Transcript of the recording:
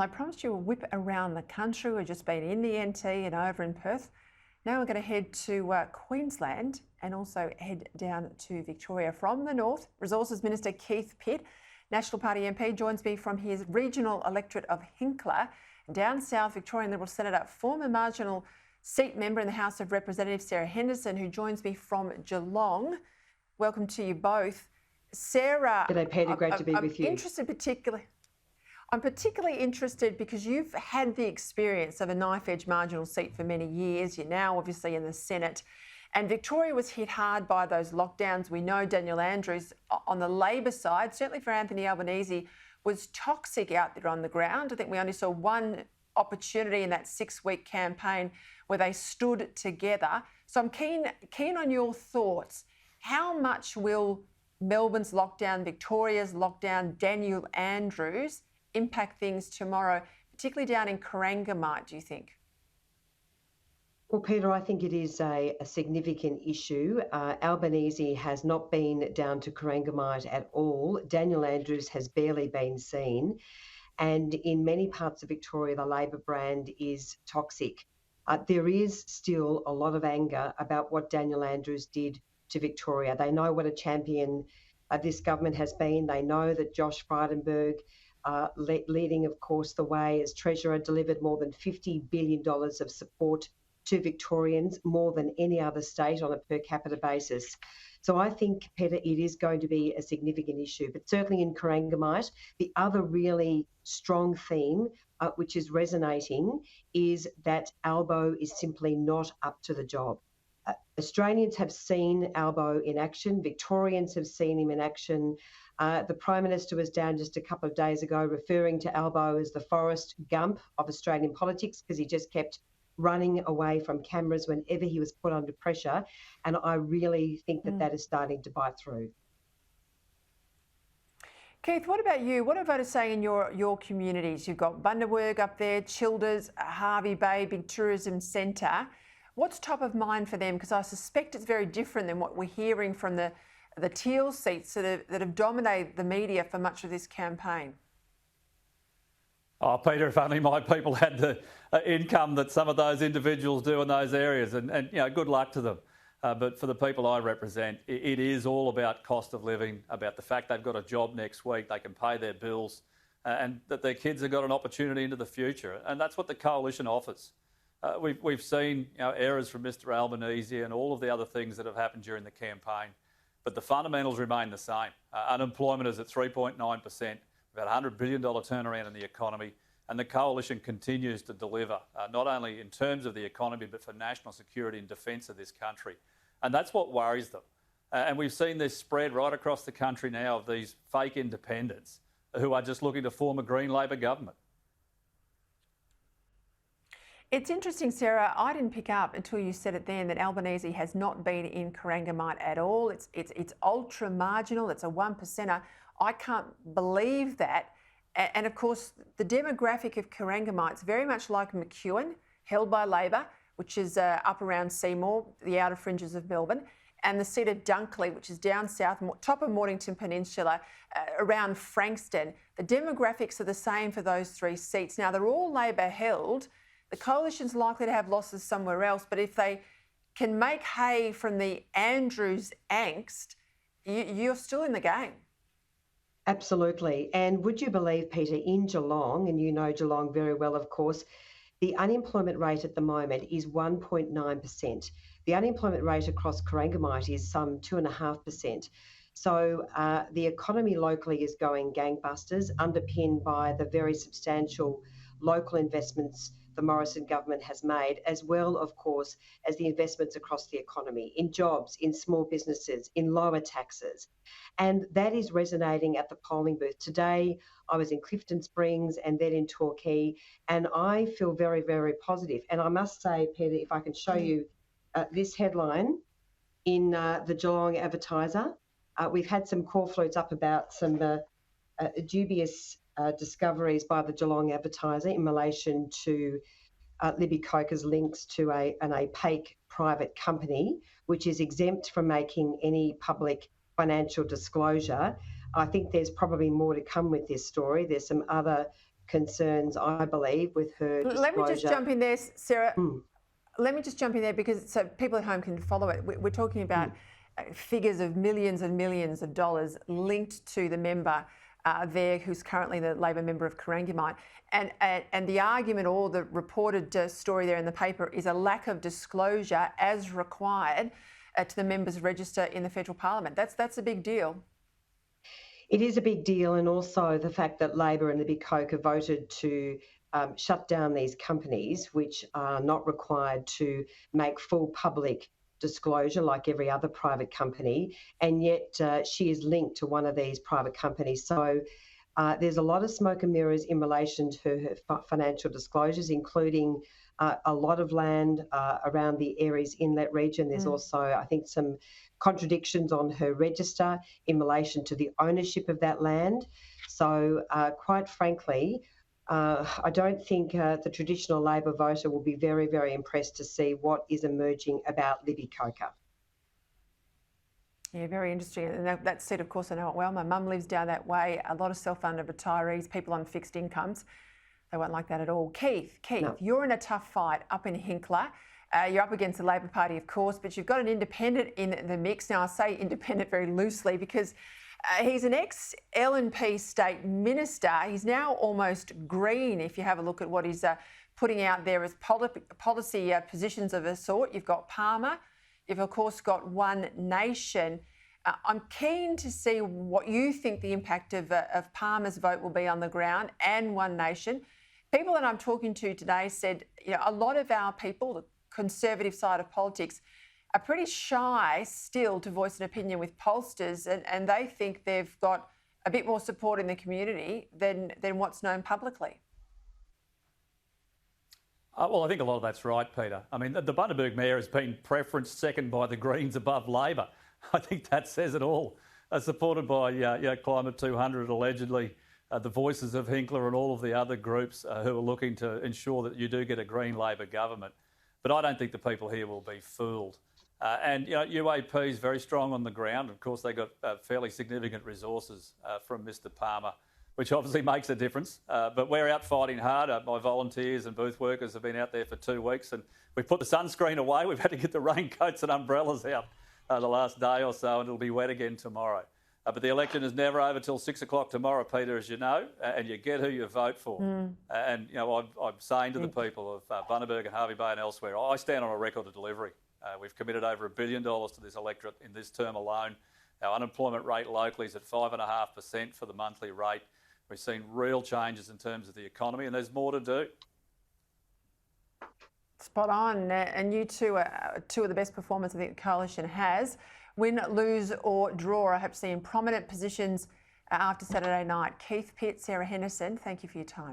I promised you a whip around the country. We've just been in the NT and over in Perth. Now we're going to head to Queensland and also head down to Victoria from the north. Resources Minister Keith Pitt, National Party MP, joins me from his regional electorate of Hinkler. Down south, Victorian Liberal Senator, former marginal seat member in the House of Representatives, Sarah Henderson, who joins me from Geelong. Welcome to you both. Sarah, G'day, Peter. Great to be with you. I'm particularly interested because you've had the experience of a knife-edge marginal seat for many years. You're now obviously in the Senate. And Victoria was hit hard by those lockdowns. We know Daniel Andrews on the Labor side, certainly for Anthony Albanese, was toxic out there on the ground. I think we only saw one opportunity in that 6-week campaign where they stood together. So I'm keen on your thoughts. How much will Melbourne's lockdown, Victoria's lockdown, Daniel Andrews impact things tomorrow, particularly down in Corangamite, do you think? Well, Peter, I think it is a significant issue. Albanese has not been down to Corangamite at all. Daniel Andrews has barely been seen. And in many parts of Victoria, the Labor brand is toxic. There is still a lot of anger about what Daniel Andrews did to Victoria. They know what a champion this government has been. They know that Josh Frydenberg, leading, of course, the way as Treasurer, delivered more than $50 billion of support to Victorians, more than any other state on a per capita basis. So I think, Peter, it is going to be a significant issue. But certainly in Corangamite, the other really strong theme, which is resonating, is that Albo is simply not up to the job. Australians have seen Albo in action. Victorians have seen him in action. The Prime Minister was down just a couple of days ago referring to Albo as the Forrest Gump of Australian politics because he just kept running away from cameras whenever he was put under pressure. And I really think that is starting to bite through. Keith, what about you? What are voters saying in your communities? You've got Bundaberg up there, Childers, Hervey Bay, big tourism centre. What's top of mind for them? Because I suspect it's very different than what we're hearing from the teal seats that have dominated the media for much of this campaign. Oh, Peter, if only my people had the income that some of those individuals do in those areas, and you know, good luck to them. But for the people I represent, it is all about cost of living, about the fact they've got a job next week, they can pay their bills, and that their kids have got an opportunity into the future. And that's what the coalition offers. We've seen errors from Mr Albanese and all of the other things that have happened during the campaign, but the fundamentals remain the same. Unemployment is at 3.9%. About $100 billion turnaround in the economy, and the coalition continues to deliver, not only in terms of the economy, but for national security and defence of this country. And that's what worries them. And we've seen this spread right across the country now of these fake independents who are just looking to form a Green Labor government. It's interesting, Sarah, I didn't pick up until you said it then that Albanese has not been in Corangamite at all. It's ultra marginal, it's a 1%er. I can't believe that. And of course, the demographic of Corangamite's very much like McEwen, held by Labor, which is up around Seymour, the outer fringes of Melbourne, and the seat of Dunkley, which is down south, top of Mornington Peninsula, around Frankston. The demographics are the same for those three seats. Now, they're all Labor held. The coalition's likely to have losses somewhere else, but if they can make hay from the Andrews angst, you're still in the game. Absolutely. And would you believe, Peter, in Geelong, and you know Geelong very well, of course, the unemployment rate at the moment is 1.9%. The unemployment rate across Corangamite is some 2.5%. So the economy locally is going gangbusters, underpinned by the very substantial local investments the Morrison government has made, as well, of course, as the investments across the economy, in jobs, in small businesses, in lower taxes. And that is resonating at the polling booth. Today, I was in Clifton Springs and then in Torquay, and I feel very, very positive. And I must say, Peter, if I can show you this headline in the Geelong Advertiser, we've had some call floats up about some dubious discoveries by the Geelong Advertiser in relation to Libby Coker's links to an opaque private company, which is exempt from making any public financial disclosure. I think there's probably more to come with this story. There's some other concerns, I believe, with her disclosure. Let me just jump in there, Sarah. Mm. Let me just jump in there because so people at home can follow it. We're talking about figures of millions and millions of dollars linked to the member there who's currently the Labor member of Corangamite. And the argument or the reported story there in the paper is a lack of disclosure as required to the members' register in the federal parliament. That's a big deal. It is a big deal, and also the fact that Labor and the Big Coker voted to shut down these companies, which are not required to make full public disclosure like every other private company, and yet she is linked to one of these private companies. So there's a lot of smoke and mirrors in relation to her financial disclosures, including a lot of land around the Aries Inlet region. There's also, I think, some contradictions on her register in relation to the ownership of that land. So quite frankly, I don't think the traditional Labor voter will be very, very impressed to see what is emerging about Libby Coker. Yeah, very interesting. And that said, of course, I know it well. My mum lives down that way. A lot of self-funded retirees, people on fixed incomes. They won't like that at all. Keith, no. You're in a tough fight up in Hinkler. You're up against the Labor Party, of course, but you've got an independent in the mix. Now, I say independent very loosely because he's an ex-LNP state minister. He's now almost green if you have a look at what he's putting out there as policy positions of a sort. You've got Palmer. You've, of course, got One Nation. I'm keen to see what you think the impact of Palmer's vote will be on the ground and One Nation. People that I'm talking to today said, a lot of our people, the conservative side of politics, are pretty shy still to voice an opinion with pollsters, and they think they've got a bit more support in the community than what's known publicly. Well, I think a lot of that's right, Peter. I mean, the Bundaberg mayor has been preferenced second by the Greens above Labor. I think that says it all. Supported by Climate 200, allegedly, the voices of Hinkler and all of the other groups who are looking to ensure that you do get a Green Labor government. But I don't think the people here will be fooled. And UAP is very strong on the ground. Of course, they got fairly significant resources from Mr Palmer, which obviously makes a difference. But we're out fighting hard. My volunteers and booth workers have been out there for 2 weeks, and we've put the sunscreen away. We've had to get the raincoats and umbrellas out the last day or so, and it'll be wet again tomorrow. But the election is never over till 6 o'clock tomorrow, Peter, as you know, and you get who you vote for. And I'm saying to the people of Bundaberg and Hervey Bay and elsewhere, I stand on a record of delivery. We've committed over $1 billion to this electorate in this term alone. Our unemployment rate locally is at 5.5% for the monthly rate. We've seen real changes in terms of the economy, and there's more to do. Spot on. And you two are two of the best performers I think the Coalition has. Win, lose or draw, I hope to see in prominent positions after Saturday night. Keith Pitt, Sarah Henderson, thank you for your time.